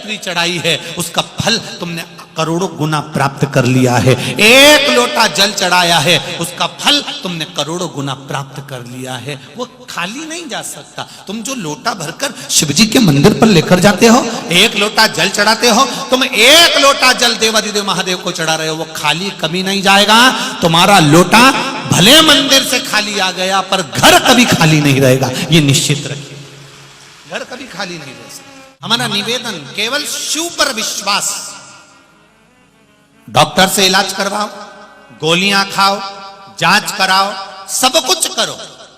टपरी चढ़ाई है उसका फल तुमने करोड़ों गुना प्राप्त कर लिया है। एक लोटा जल चढ़ाया है उसका फल तुमने करोड़ों गुना प्राप्त कर लिया है। वो खाली नहीं जा सकता। तुम जो लोटा भरकर शिवजी के मंदिर पर लेकर जाते हो, एक लोटा जल चढ़ाते हो, तुम एक लोटा जल देवादिदेव महादेव को चढ़ा रहे हो, वो खाली कभी नहीं जाएगा। तुम्हारा लोटा भले मंदिर से खाली आ गया पर घर कभी खाली नहीं रहेगा, ये निश्चित रखिए। घर कभी खाली नहीं रह सकता। हमारा निवेदन केवल शिव पर विश्वास। डॉक्टर से इलाज करवाओ, गोलियां खाओ, जांच कराओ, सब कुछ करो,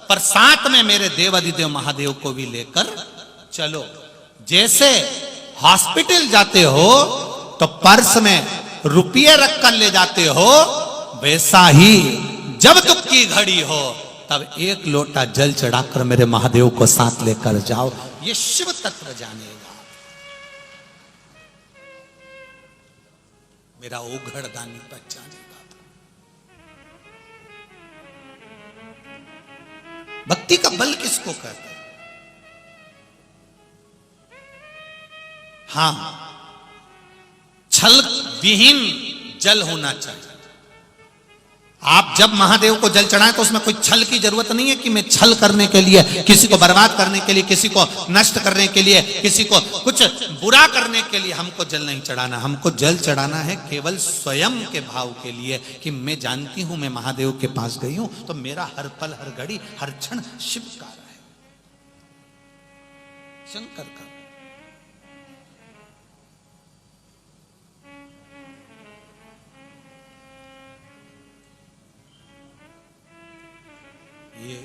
पर साथ में मेरे देवादिदेव महादेव को भी लेकर चलो। जैसे हॉस्पिटल जाते हो तो पर्स में रुपये रखकर ले जाते हो, वैसा ही जब दुख की घड़ी हो तब एक लोटा जल चढ़ाकर मेरे महादेव को साथ लेकर जाओ। ये शिव तत्व जानेगा। मेरा ओघड़ दानी पहचानेगा। भक्ति का बल किसको कहते हैं? हाँ, छल विहीन जल होना चाहिए। आप जब महादेव को जल चढ़ाएं तो उसमें कोई छल की जरूरत नहीं है कि मैं छल करने के लिए, किसी को बर्बाद करने के लिए, किसी को नष्ट करने के लिए, किसी को कुछ बुरा करने के लिए हमको जल नहीं चढ़ाना। हमको जल चढ़ाना है केवल स्वयं के भाव के लिए कि मैं जानती हूं मैं महादेव के पास गई हूं तो मेरा हर पल, हर घड़ी, हर क्षण शिव का है, शंकर का। ये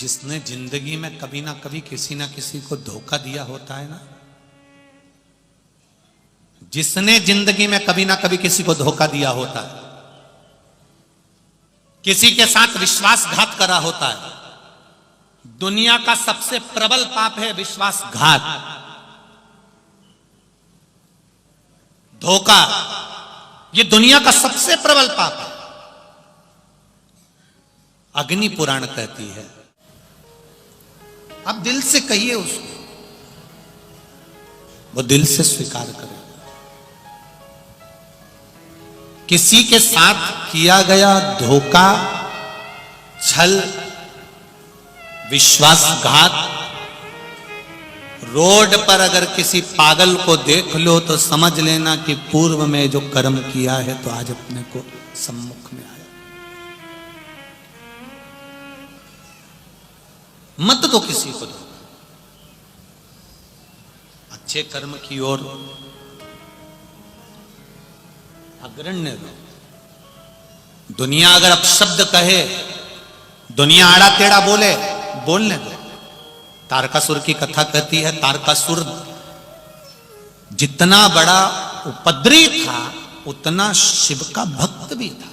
जिसने जिंदगी में कभी ना कभी किसी ना किसी को धोखा दिया होता है ना, जिसने जिंदगी में कभी ना कभी किसी को धोखा दिया होता है, किसी के साथ विश्वासघात करा होता है, दुनिया का सबसे प्रबल पाप है विश्वासघात, धोखा। ये दुनिया का सबसे प्रबल पाप है। अग्नि पुराण कहती है। आप दिल से कहिए उसको, वो दिल से स्वीकार करे। किसी के साथ किया गया धोखा, छल, विश्वासघात, रोड पर अगर किसी पागल को देख लो तो समझ लेना कि पूर्व में जो कर्म किया है तो आज अपने को सम्मुख में आया। मत दो किसी को धोखा। अच्छे कर्म की ओर अग्रण्य रहो। दुनिया अगर अपशब्द कहे, दुनिया आड़ा टेढ़ा बोले, बोलने दो। तारकासुर की कथा कहती है, तारकासुर जितना बड़ा उपद्रवी था उतना शिव का भक्त भी था।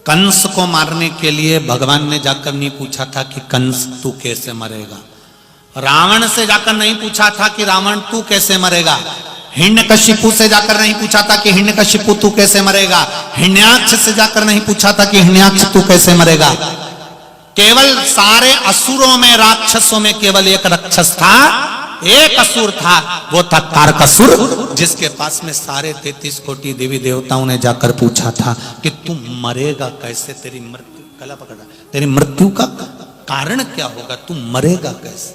कंस को मारने के लिए भगवान ने जाकर नहीं पूछा था कि कंस तू कैसे मरेगा। रावण से जाकर नहीं पूछा था कि रावण तू कैसे मरेगा। हिरण्यकशिपु से जाकर नहीं पूछा था कि हिरण्यकशिपु तू कैसे मरेगा। हिरण्याक्ष से जाकर नहीं पूछा था कि हिरण्याक्ष तू कैसे मरेगा। केवल सारे असुरों में, राक्षसों में केवल एक राक्षस था, एक असुर था, वो था तारकासुर, जिसके पास में सारे 33 कोटि देवी देवताओं ने जाकर पूछा था कि तू मरेगा कैसे, तेरी मृत्यु, गला पकड़ा, तेरी मृत्यु का कारण क्या होगा, तू मरेगा कैसे,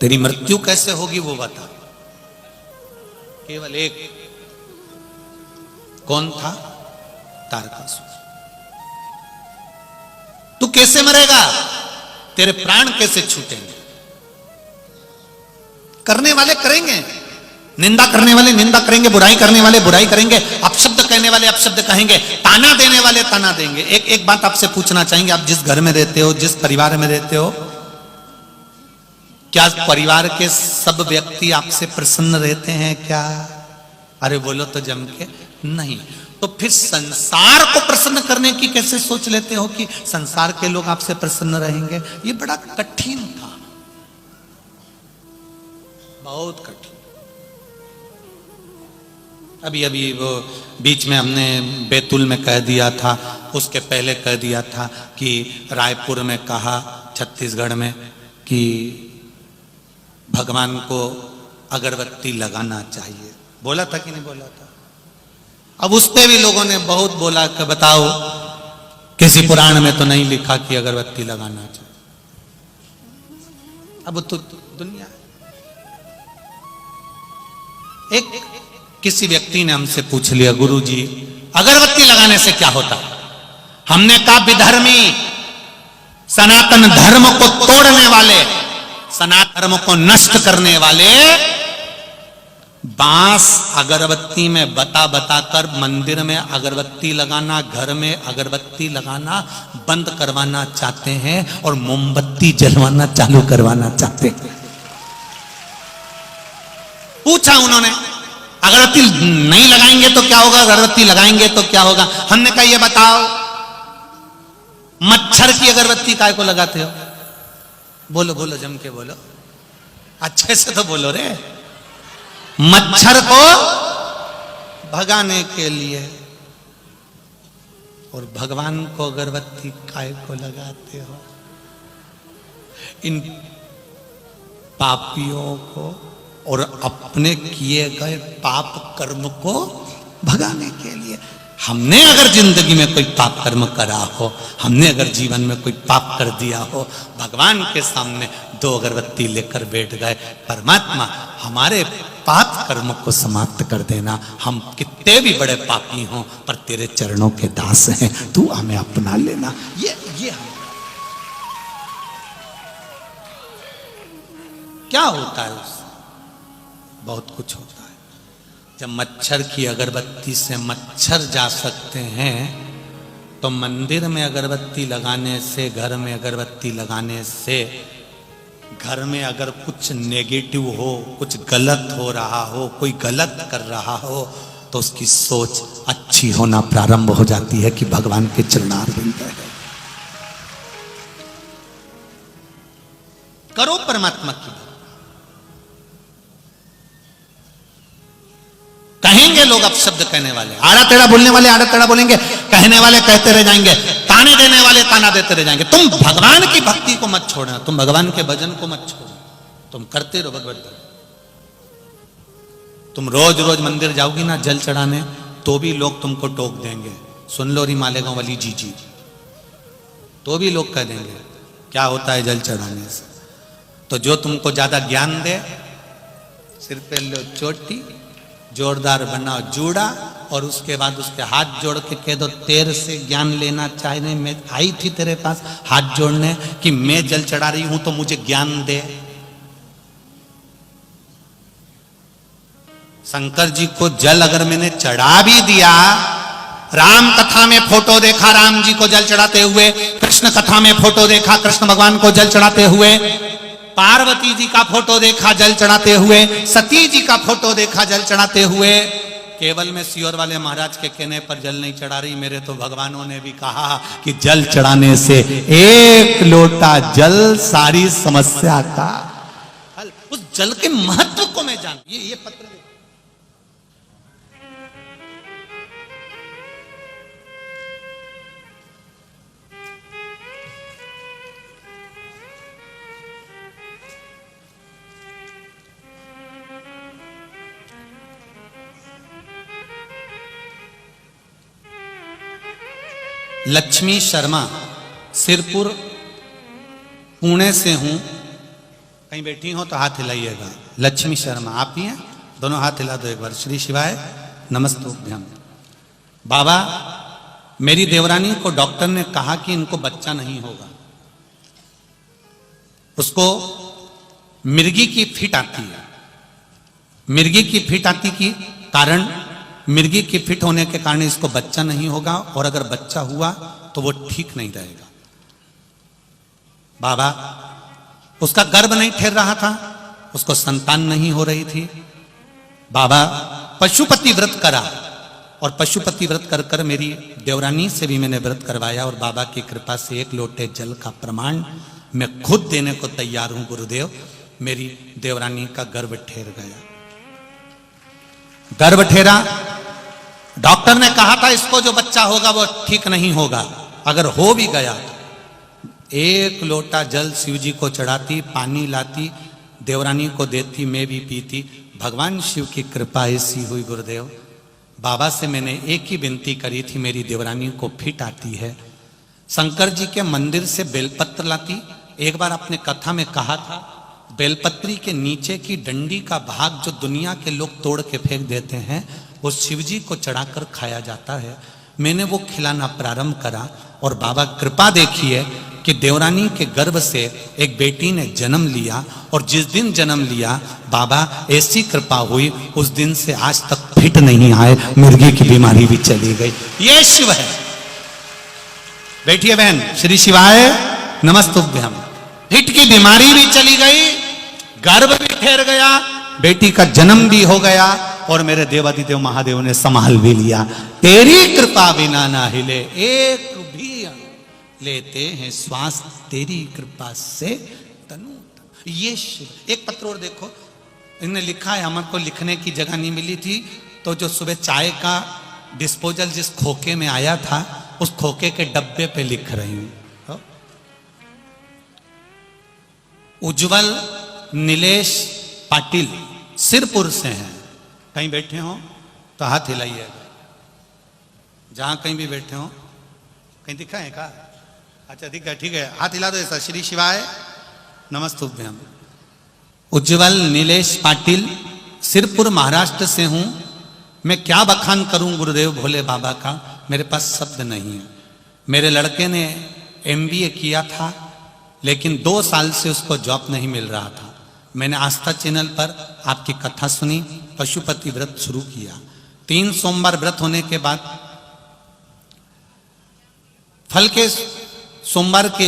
तेरी मृत्यु कैसे होगी वो बता। केवल एक, कौन था? तारकासुर। तू कैसे मरेगा, तेरे प्राण कैसे छूटेंगे। करने वाले करेंगे, निंदा करने वाले निंदा करेंगे, बुराई करने वाले बुराई करेंगे, अपशब्द कहने वाले अपशब्द कहेंगे, ताना देने वाले ताना देंगे। एक बात आपसे पूछना चाहेंगे, आप जिस घर में रहते हो, जिस परिवार में रहते हो, क्या परिवार के सब व्यक्ति आपसे प्रसन्न रहते हैं क्या? अरे बोलो तो जम के नहीं। तो फिर संसार को प्रसन्न करने की कैसे सोच लेते हो कि संसार के लोग आपसे प्रसन्न रहेंगे? ये बड़ा कठिन था, बहुत कठिन। अभी अभी वो बीच में हमने बैतूल में कह दिया था, उसके पहले कह दिया था कि रायपुर में कहा, छत्तीसगढ़ में, कि भगवान को अगरबत्ती लगाना चाहिए। बोला था कि नहीं बोला था? अब उस पे भी लोगों ने बहुत बोला कि बताओ किसी पुराण में तो नहीं लिखा कि अगरबत्ती लगाना चाहिए। अब तो दुनिया, एक किसी व्यक्ति ने हमसे पूछ लिया, गुरुजी अगरबत्ती लगाने से क्या होता? हमने कहा विधर्मी, सनातन धर्म को तोड़ने वाले, सनातन धर्म को नष्ट करने वाले बांस अगरबत्ती में बता कर मंदिर में अगरबत्ती लगाना, घर में अगरबत्ती लगाना बंद करवाना चाहते हैं और मोमबत्ती जलवाना चालू करवाना चाहते हैं। पूछा उन्होंने, अगरबत्ती नहीं लगाएंगे तो क्या होगा, अगरबत्ती लगाएंगे तो क्या होगा? हमने कहा ये बताओ, मच्छर की अगरबत्ती काय को लगाते हो? बोलो बोलो, जम के बोलो, अच्छे से तो बोलो रे। मच्छर को भगाने के लिए। और भगवान को अगरबत्ती काय को लगाते हो? इन पापियों को और अपने किए गए पाप कर्म को भगाने के लिए। हमने अगर जिंदगी में कोई पाप कर्म करा हो, हमने अगर जीवन में कोई पाप कर दिया हो, भगवान के सामने दो अगरबत्ती लेकर बैठ गए, परमात्मा हमारे पाप कर्म को समाप्त कर देना। हम कितने भी बड़े पापी हों पर तेरे चरणों के दास हैं, तू हमें अपना लेना। ये क्या होता है उससे? बहुत कुछ होता है। जब मच्छर की अगरबत्ती से मच्छर जा सकते हैं, तो मंदिर में अगरबत्ती लगाने से, घर में अगरबत्ती लगाने से, घर में अगर कुछ नेगेटिव हो, कुछ गलत हो रहा हो, कोई गलत कर रहा हो, तो उसकी सोच अच्छी होना प्रारंभ हो जाती है कि भगवान के चरणारविंद है। करो परमात्मा की। कहेंगे लोग अपशब्द कहने वाले, आड़ा टेढ़ा बोलने वाले आड़ा टेढ़ा बोलेंगे, कहने वाले कहते रह जाएंगे, ताने देने वाले ताना देते रह जाएंगे। तुम भगवान की भक्ति को मत छोड़ना, तुम भगवान के भजन को मत छोड़ना, तुम करते रहो भगवत भजन। तुम रोज रोज मंदिर जाओगी ना जल चढ़ाने, तो भी लोग तुमको टोक देंगे, सुन लो री मालेगांव वाली जी, तो भी लोग कह देंगे क्या होता है जल चढ़ाने से। तो जो तुमको ज्यादा ज्ञान दे, सिर पे लो चोटी, जोरदार बनाओ जूड़ा, और उसके बाद उसके हाथ जोड़ के कह दो तेरे से ज्ञान लेना चाहिए। मैं आई थी तेरे पास हाथ जोड़ने कि मैं जल चढ़ा रही हूं तो मुझे ज्ञान दे। शंकर जी को जल अगर मैंने चढ़ा भी दिया, राम कथा में फोटो देखा राम जी को जल चढ़ाते हुए, कृष्ण कथा में फोटो देखा कृष्ण भगवान को जल चढ़ाते हुए, पार्वती जी का फोटो देखा जल चढ़ाते हुए, सती जी का फोटो देखा जल चढ़ाते हुए, केवल में सियोर वाले महाराज के कहने पर जल नहीं चढ़ा रही, मेरे तो भगवानों ने भी कहा कि जल चढ़ाने से एक लोटा जल सारी समस्या का हल। उस जल के महत्व को मैं जान, ये पत्र लक्ष्मी शर्मा, सिरपुर, पुणे से हूं। कहीं बैठी हो तो हाथ हिलाइएगा। लक्ष्मी शर्मा आप ही हैं? दोनों हाथ हिला दो एक बार। श्री शिवाय नमस्तुभ्यम। बाबा, मेरी देवरानी को डॉक्टर ने कहा कि इनको बच्चा नहीं होगा। उसको मिर्गी की फिट आती है। मिर्गी की फिट आती के कारण, मिर्गी की फिट होने के कारण इसको बच्चा नहीं होगा, और अगर बच्चा हुआ तो वो ठीक नहीं रहेगा। बाबा, उसका गर्भ नहीं ठहर रहा था, उसको संतान नहीं हो रही थी। बाबा पशुपति व्रत करा, और पशुपति व्रत कर कर मेरी देवरानी से भी मैंने व्रत करवाया, और बाबा की कृपा से एक लोटे जल का प्रमाण मैं खुद देने को तैयार हूं गुरुदेव। मेरी देवरानी का गर्भ ठहर गया। गर्भ ठहरा डॉक्टर ने कहा था इसको जो बच्चा होगा वो ठीक नहीं होगा, अगर हो भी गया तो 1 लोटा जल शिव जी को चढ़ाती, पानी लाती, देवरानी को देती, मैं भी पीती। भगवान शिव की कृपा ऐसी हुई गुरुदेव, बाबा से मैंने एक ही विनती करी थी, मेरी देवरानी को फिट आती है। शंकर जी के मंदिर से बेलपत्र लाती। एक बार आपने कथा में कहा था, बेलपत्री के नीचे की डंडी का भाग जो दुनिया के लोग तोड़ के फेंक देते हैं, वो शिव जी को चढ़ाकर खाया जाता है। मैंने वो खिलाना प्रारंभ करा और बाबा कृपा देखिए कि देवरानी के गर्भ से एक बेटी ने जन्म लिया, और जिस दिन जन्म लिया बाबा ऐसी कृपा हुई, उस दिन से आज तक फिट नहीं आए, मुर्गी की बीमारी भी चली गई। ये शिव है। बैठिए बहन, श्री शिवाय नमस्तुभ्यम। फिट की बीमारी भी चली गई, गर्भ भी ठहर गया, बेटी का जन्म भी हो गया, और मेरे देवादिदेव महादेव ने संभाल भी लिया। तेरी कृपा बिना ना हिले एक भी लेते हैं श्वास, तेरी कृपा से तनु। ये शिव। एक पत्र और देखो, इन्हें लिखा है, हमको लिखने की जगह नहीं मिली थी, तो जो सुबह चाय का डिस्पोजल जिस खोके में आया था, उस खोके के डब्बे पे लिख रही हूं। उज्जवल नीलेश पाटिल सिरपुर से हैं। कहीं बैठे हो तो हाथ हिलाइएगा, जहां कहीं भी बैठे हो। कहीं दिखा है का? अच्छा दिख गया, ठीक है, हाथ हिला दो ऐसा। श्री शिवाय नमस्तुभ्यम। उज्जवल नीलेश पाटिल सिरपुर महाराष्ट्र से हूं। मैं क्या बखान करूं गुरुदेव भोले बाबा का, मेरे पास शब्द नहीं है। मेरे लड़के ने MBA किया था, लेकिन 2 साल से उसको जॉब नहीं मिल रहा था। मैंने आस्था चैनल पर आपकी कथा सुनी, पशुपति व्रत शुरू किया। 3 सोमवार व्रत होने के बाद फल के सोमवार के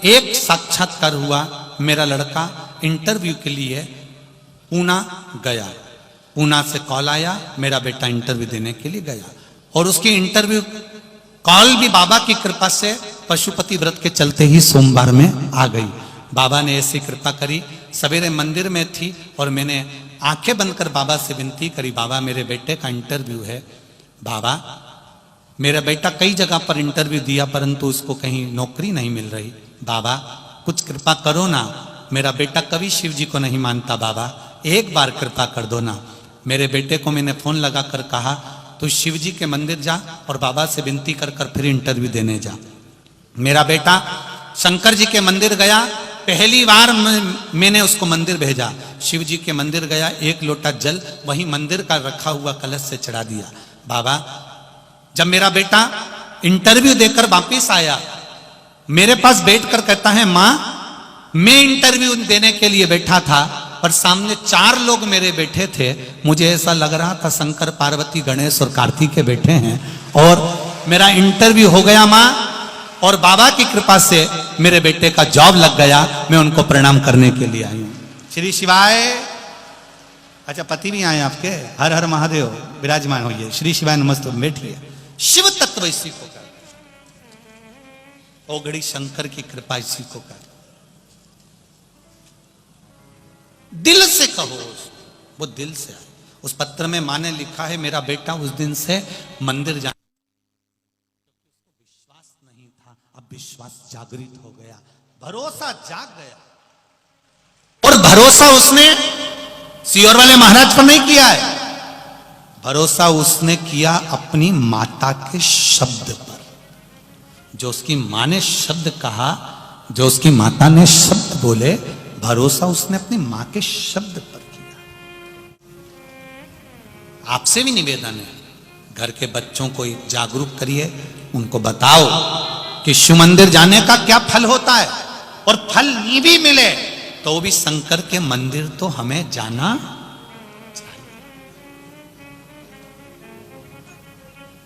एक साक्षात्कार हुआ। मेरा लड़का इंटरव्यू के लिए पूना गया, पूना से कॉल आया, मेरा बेटा इंटरव्यू देने के लिए गया, और उसकी इंटरव्यू कॉल भी बाबा की कृपा से पशुपति व्रत के चलते ही सोमवार में आ गई। बाबा ने ऐसी कृपा करी। सवेरे मंदिर में थी और मैंने आंखें बंद कर बाबा से विनती करी, बाबा मेरे बेटे का इंटरव्यू है। बाबा मेरा बेटा कई जगह पर इंटरव्यू दिया, परंतु उसको कहीं नौकरी नहीं मिल रही। बाबा कुछ कृपा करो ना, मेरा बेटा कभी शिव जी को नहीं मानता, बाबा एक बार कृपा कर दो ना। मेरे बेटे को मैंने फोन लगा कर कहा, तू शिव जी के मंदिर जा और बाबा से विनती कर कर फिर इंटरव्यू देने जा। मेरा बेटा शंकर जी के मंदिर गया। पहली बार मैंने उसको मंदिर भेजा, शिव जी के मंदिर गया, 1 लोटा जल वहीं मंदिर का रखा हुआ कलश से चढ़ा दिया। बाबा जब मेरा बेटा इंटरव्यू देकर वापिस आया, मेरे पास बैठकर कहता है, मां मैं इंटरव्यू देने के लिए बैठा था, पर सामने 4 लोग मेरे बैठे थे, मुझे ऐसा लग रहा था शंकर पार्वती गणेश और कार्तिक के बैठे हैं, और मेरा इंटरव्यू हो गया मां, और बाबा की कृपा से मेरे बेटे का जॉब लग गया। मैं उनको प्रणाम करने के लिए आई हूं। श्री शिवाय। अच्छा पति भी आए आपके, हर हर महादेव, विराजमान होइए। श्री शिवाय नमस्ते, बैठिए। शिव तत्व इसी को कर, ओघड़ी शंकर की कृपा इसी को कर। दिल से कहो, वो दिल से आए। उस पत्र में मां ने लिखा है, मेरा बेटा उस दिन से मंदिर जाने विश्वास नहीं था, अब विश्वास जागृत हो गया, भरोसा जाग गया। और भरोसा उसने सियोर वाले महाराज पर नहीं किया है, भरोसा उसने किया अपनी माता के शब्द पर। जो उसकी मां ने शब्द कहा, जो उसकी माता ने शब्द बोले, भरोसा उसने अपनी मां के शब्द पर किया। आपसे भी निवेदन है, घर के बच्चों को जागरूक करिए, उनको बताओ कि शिव मंदिर जाने का क्या फल होता है, और फल नहीं भी मिले तो भी शंकर के मंदिर तो हमें जाना चाहिए।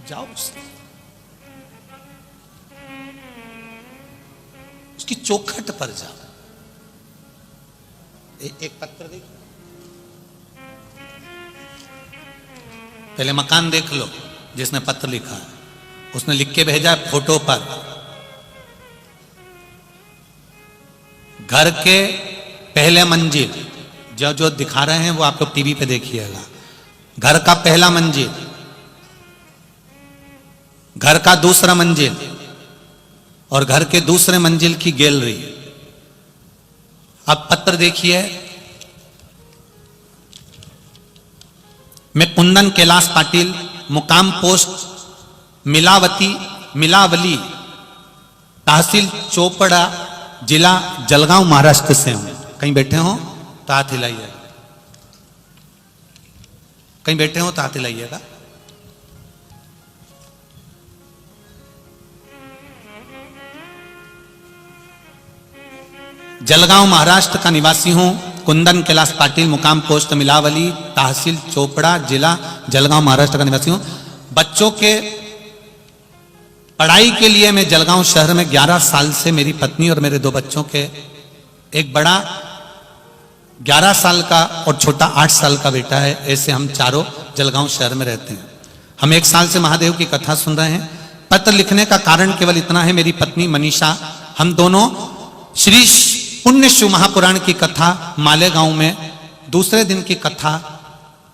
जाओ उसकी चौखट पर जाओ। एक पत्र देखो, पहले मकान देख लो जिसने पत्र लिखा है, उसने लिख के भेजा फोटो पर। घर के पहले मंजिल, जो जो दिखा रहे हैं वो आप लोग टीवी पे देखिएगा। घर का पहला मंजिल, घर का दूसरा मंजिल और घर के दूसरे मंजिल की गैलरी। अब पत्र देखिए, मैं कुंदन कैलाश पाटिल, मुकाम पोस्ट मिलावली, तहसील चोपड़ा, जिला जलगांव, महाराष्ट्र से हूं। कहीं बैठे हो तो हाथ हिलाइएगा, कहीं बैठे हो तो हाथ हिलाइएगा। जलगांव महाराष्ट्र का निवासी हूं। कुंदन कैलाश पाटिल, मुकाम पोस्ट मिलावली, तहसील चोपड़ा, जिला जलगांव, महाराष्ट्र का निवासी हूं। बच्चों के पढ़ाई के लिए मैं जलगांव शहर में 11 साल से, मेरी पत्नी और मेरे 2 बच्चों के, एक बड़ा 11 साल का और छोटा 8 साल का बेटा है, ऐसे हम चारों जलगांव शहर में रहते हैं। हम 1 साल से महादेव की कथा सुन रहे हैं। पत्र लिखने का कारण केवल इतना है, मेरी पत्नी मनीषा, हम दोनों श्री पुण्य शिव महापुराण की कथा मालेगांव में दूसरे दिन की कथा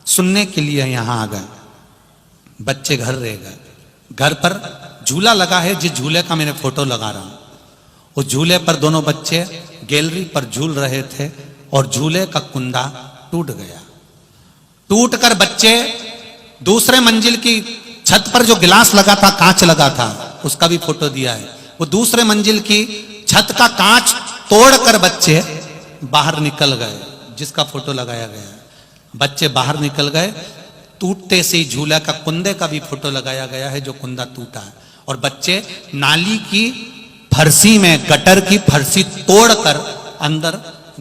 सुनने के लिए यहां आ गए। बच्चे घर रह गए। घर पर झूला लगा है, जिस झूले का मैंने फोटो लगा रहा हूं, उस झूले पर दोनों बच्चे गैलरी पर झूल रहे थे और झूले का कुंदा टूट गया। टूटकर बच्चे दूसरे मंजिल की छत पर जो गिलास लगा था, कांच लगा था, उसका भी फोटो दिया है, वो दूसरे मंजिल की छत का कांच तोड़कर बच्चे बाहर निकल गए, जिसका फोटो लगाया गया है। बच्चे बाहर निकल गए, टूटते से ही झूला का कुंदे का भी फोटो लगाया गया है, जो कुंदा टूटा है। और बच्चे नाली की फरसी में गटर की फरसी तोड़कर अंदर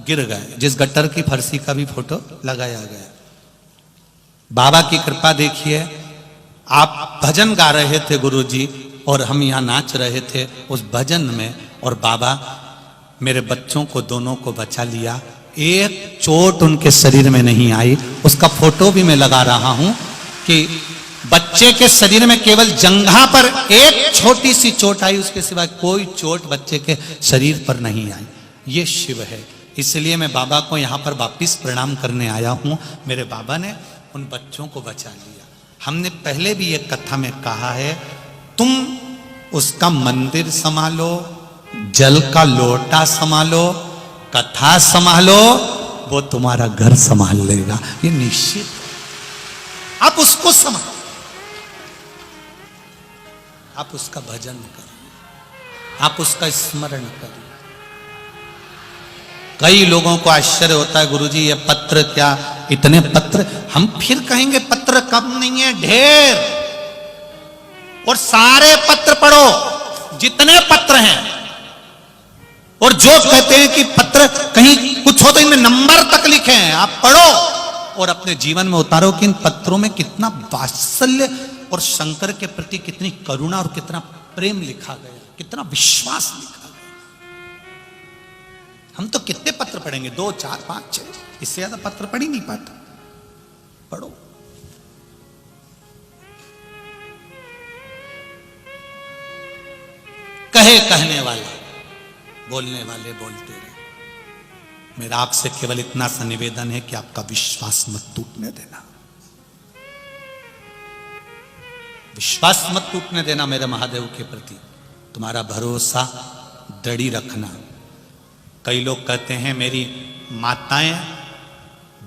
गिर गए, जिस गटर की फरसी का भी फोटो लगाया गया। बाबा की कृपा देखिए, आप भजन गा रहे थे गुरुजी और हम यहां नाच रहे थे उस भजन में, और बाबा मेरे बच्चों को दोनों को बचा लिया। एक चोट उनके शरीर में नहीं आई। उसका फोटो भी मैं लगा रहा हूं कि बच्चे के शरीर में केवल जंघा पर एक छोटी सी चोट आई, उसके सिवा कोई चोट बच्चे के शरीर पर नहीं आई। ये शिव है। इसलिए मैं बाबा को यहां पर वापिस प्रणाम करने आया हूं। मेरे बाबा ने उन बच्चों को बचा लिया। हमने पहले भी एक कथा में कहा है, तुम उसका मंदिर संभालो, जल का लोटा संभालो, कथा संभालो, वो तुम्हारा घर संभाल लेगा। ये निश्चित। आप उसको संभालो, आप उसका भजन करिए, आप उसका स्मरण करिए। कई लोगों को आश्चर्य होता है, गुरुजी ये पत्र क्या, इतने पत्र। हम फिर कहेंगे पत्र कम नहीं है, ढेर। और सारे पत्र पढ़ो, जितने पत्र हैं। और जो कहते हैं कि पत्र कहीं कुछ हो तो इनमें नंबर तक लिखे हैं, आप पढ़ो और अपने जीवन में उतारो कि इन पत्रों में कितना वात्सल्य और शंकर के प्रति कितनी करुणा और कितना प्रेम लिखा गया, कितना विश्वास लिखा गया। हम तो कितने पत्र पढ़ेंगे, 2, 4, 5, 6, इससे ज्यादा पत्र पढ़ ही नहीं पाते। पढ़ो। कहे कहने वाला, बोलने वाले बोलते रहे। मेरा आपसे केवल इतना सा निवेदन है कि आपका विश्वास मत टूटने देना, विश्वास मत टूटने देना मेरे महादेव के प्रति। तुम्हारा भरोसा दृढ़ रखना। कई लोग कहते हैं मेरी माताएं,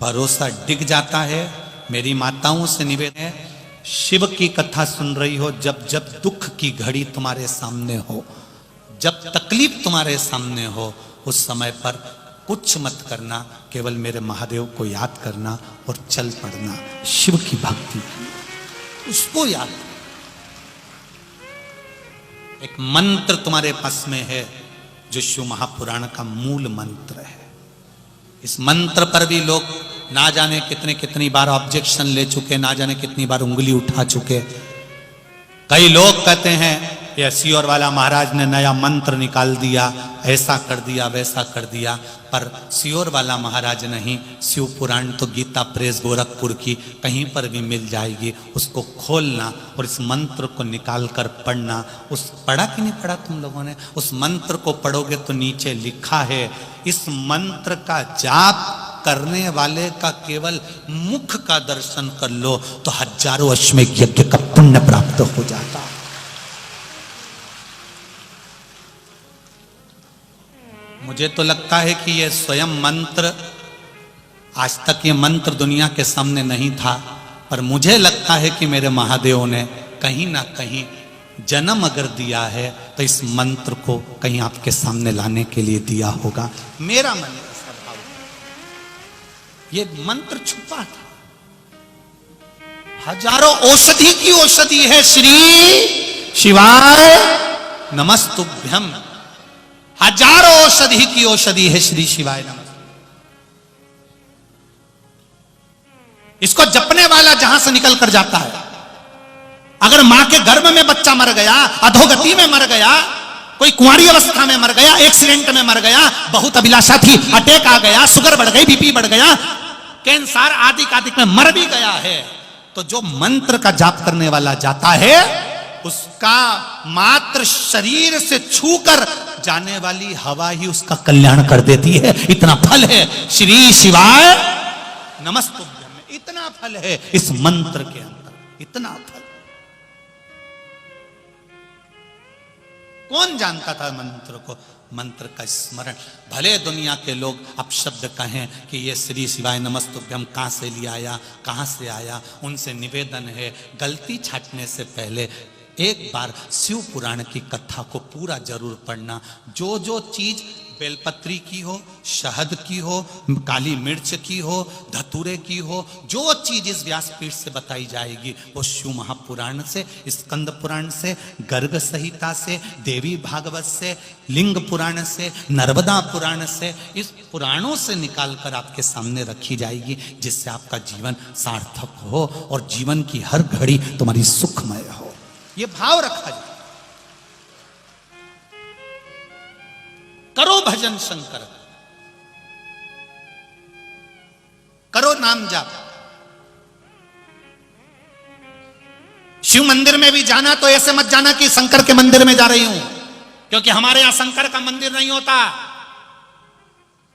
भरोसा डिग जाता है। मेरी माताओं से निवेदन है, शिव की कथा सुन रही हो, जब जब दुख की घड़ी तुम्हारे सामने हो, जब तकलीफ तुम्हारे सामने हो, उस समय पर कुछ मत करना, केवल मेरे महादेव को याद करना और चल पड़ना। शिव की भक्ति की, उसको याद। एक मंत्र तुम्हारे पास में है जो शिव महापुराण का मूल मंत्र है। इस मंत्र पर भी लोग ना जाने कितनी बार ऑब्जेक्शन ले चुके, ना जाने कितनी बार उंगली उठा चुके। कई लोग कहते हैं ये सियोर वाला महाराज ने नया मंत्र निकाल दिया, ऐसा कर दिया, वैसा कर दिया। पर सियोर वाला महाराज नहीं, शिव पुराण तो गीता प्रेस गोरखपुर की कहीं पर भी मिल जाएगी। उसको खोलना और इस मंत्र को निकाल कर पढ़ना। उस पढ़ा कि नहीं पढ़ा तुम लोगों ने? उस मंत्र को पढ़ोगे तो नीचे लिखा है, इस मंत्र का जाप करने वाले का केवल मुख का दर्शन कर लो तो हजारों अश्वमेध यज्ञ का पुण्य प्राप्त हो जाता। मुझे तो लगता है कि ये स्वयं मंत्र, आज तक ये मंत्र दुनिया के सामने नहीं था, पर मुझे लगता है कि मेरे महादेव ने कहीं ना कहीं जन्म अगर दिया है तो इस मंत्र को कहीं आपके सामने लाने के लिए दिया होगा। मेरा मन ऐसा भाव है। ये मंत्र छुपा था, हजारों औषधि की औषधि है श्री शिवाय नमस्तुभ्यम। हजारों औषधि की औषधि है श्री शिवाय नमस्तुभ्यम। इसको जपने वाला जहां से निकल कर जाता है, अगर मां के गर्भ में बच्चा मर गया, अधोगति में मर गया, कोई कुंवारी अवस्था में मर गया, एक्सीडेंट में मर गया, बहुत अभिलाषा थी, अटैक आ गया, शुगर बढ़ गई, बीपी बढ़ गया, कैंसर आदि आदि में मर भी गया है, तो जो मंत्र का जाप करने वाला जाता है उसका मात्र शरीर से छूकर जाने वाली हवा ही उसका कल्याण कर देती है। इतना फल है श्री शिवाय नमस्तुभ्यम में, इतना फल है इस मंत्र के अंदर, इतना फल। कौन जानता था मंत्र को? मंत्र का स्मरण। भले दुनिया के लोग अपशब्द कहें कि ये श्री शिवाय नमस्तुभ्यम कहां से लिया आया, कहां से आया, उनसे निवेदन है गलती छाटने से पहले एक बार शिव पुराण की कथा को पूरा जरूर पढ़ना। जो जो चीज बेलपत्री की हो, शहद की हो, काली मिर्च की हो, धतूरे की हो, जो चीज इस व्यासपीठ से बताई जाएगी वो शिव महापुराण से, स्कंद पुराण से, गर्ग संहिता से, देवी भागवत से, लिंग पुराण से, नर्मदा पुराण से, इस पुराणों से निकाल कर आपके सामने रखी जाएगी, जिससे आपका जीवन सार्थक हो और जीवन की हर घड़ी तुम्हारी सुखमय हो। ये भाव रखा जाए। करो भजन शंकर, करो नाम जाप। शिव मंदिर में भी जाना तो ऐसे मत जाना कि शंकर के मंदिर में जा रही हूं, क्योंकि हमारे यहां शंकर का मंदिर नहीं होता,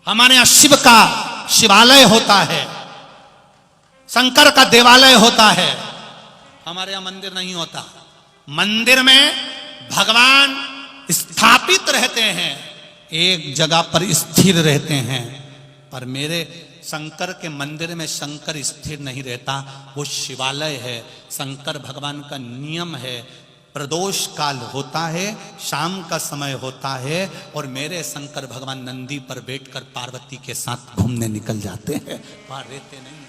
हमारे यहां शिव का शिवालय होता है, शंकर का देवालय होता है, हमारे यहां मंदिर नहीं होता। मंदिर में भगवान स्थापित रहते हैं, एक जगह पर स्थिर रहते हैं, पर मेरे शंकर के मंदिर में शंकर स्थिर नहीं रहता, वो शिवालय है। शंकर भगवान का नियम है, प्रदोष काल होता है, शाम का समय होता है, और मेरे शंकर भगवान नंदी पर बैठकर पार्वती के साथ घूमने निकल जाते हैं, वहां रहते नहीं।